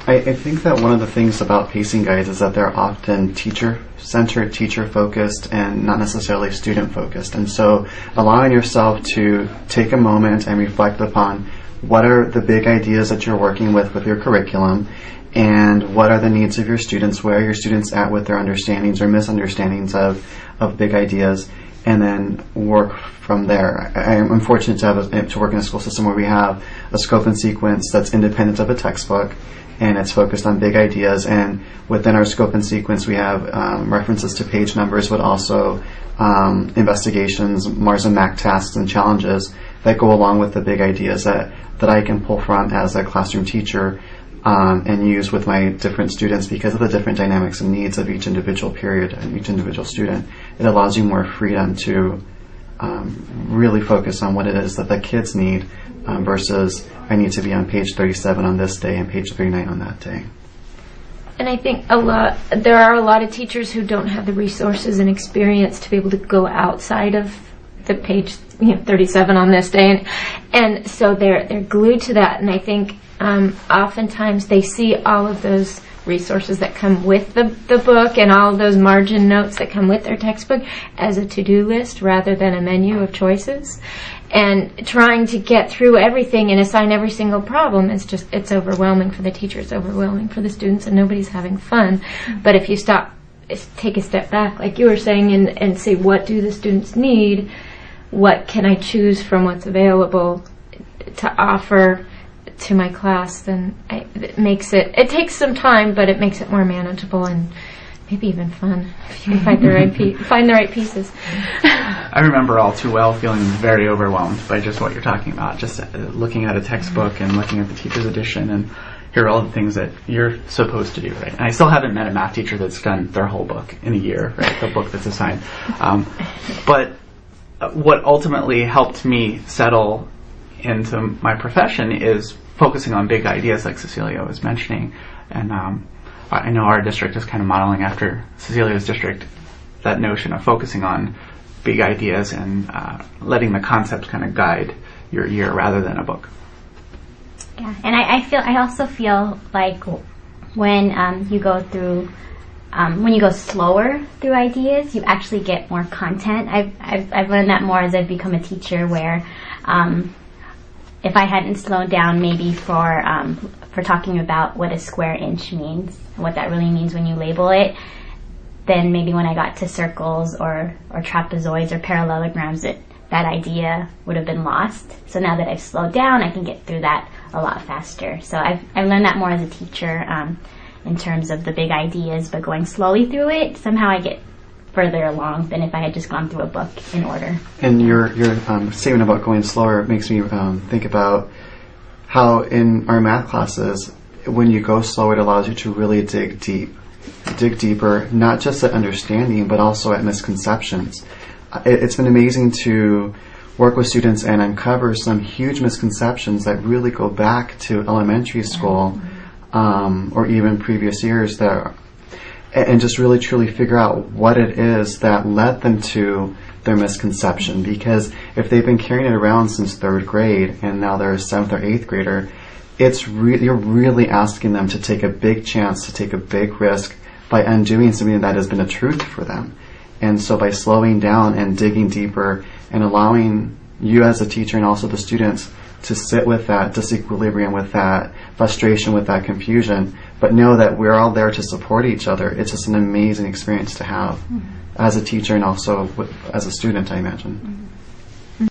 I think that one of the things about pacing guides is that they're often teacher-centered, teacher-focused, and not necessarily student-focused. And so allowing yourself to take a moment and reflect upon what are the big ideas that you're working with your curriculum, and what are the needs of your students, where are your students at with their understandings or misunderstandings of big ideas, and then work from there. I'm fortunate to work in a school system where we have a scope and sequence that's independent of a textbook, and it's focused on big ideas. And within our scope and sequence, we have references to page numbers, but also investigations, Mars and Mac tasks, and challenges that go along with the big ideas that I can pull from as a classroom teacher and use with my different students because of the different dynamics and needs of each individual period and each individual student. It allows you more freedom to really focus on what it is that the kids need versus I need to be on page 37 on this day and page 39 on that day. And I think there are a lot of teachers who don't have the resources and experience to be able to go outside of the page 37 on this day, and so they're glued to that. And I think oftentimes they see all of those resources that come with the book and all of those margin notes that come with their textbook as a to-do list rather than a menu of choices. And trying to get through everything and assign every single problem, it's overwhelming for the teacher, it's overwhelming for the students, and nobody's having fun. But if you take a step back, like you were saying, and say, what do the students need? What can I choose from what's available to offer to my class? Then it takes some time, but it makes it more manageable and maybe even fun if you can find the right pieces. I remember all too well feeling very overwhelmed by just what you're talking about, just looking at a textbook and looking at the teacher's edition, and here are all the things that you're supposed to do, right? And I still haven't met a math teacher that's done their whole book in a year, right? The book that's assigned. But what ultimately helped me settle into my profession is focusing on big ideas like Cecilia was mentioning. And I know our district is kind of modeling after Cecilia's district, that notion of focusing on big ideas and letting the concepts kind of guide your year rather than a book. Yeah, and I also feel like when you go through when you go slower through ideas, you actually get more content. I've learned that more as I've become a teacher, where if I hadn't slowed down maybe for talking about what a square inch means, what that really means when you label it, then maybe when I got to circles or trapezoids or parallelograms, that idea would have been lost. So now that I've slowed down, I can get through that a lot faster. So I've learned that more as a teacher in terms of the big ideas, but going slowly through it, somehow I get further along than if I had just gone through a book in order. And your statement about going slower makes me think about how in our math classes, when you go slower, it allows you to really dig deeper, not just at understanding, but also at misconceptions. It's been amazing to work with students and uncover some huge misconceptions that really go back to elementary school or even previous years, and just really truly figure out what it is that led them to their misconception. Because if they've been carrying it around since 3rd grade and now they're a 7th or 8th grader, you're really asking them to take a big chance, to take a big risk by undoing something that has been a truth for them. And so by slowing down and digging deeper and allowing you as a teacher and also the students to sit with that disequilibrium, with that frustration, with that confusion, but know that we're all there to support each other, it's just an amazing experience to have as a teacher and also as a student, I imagine.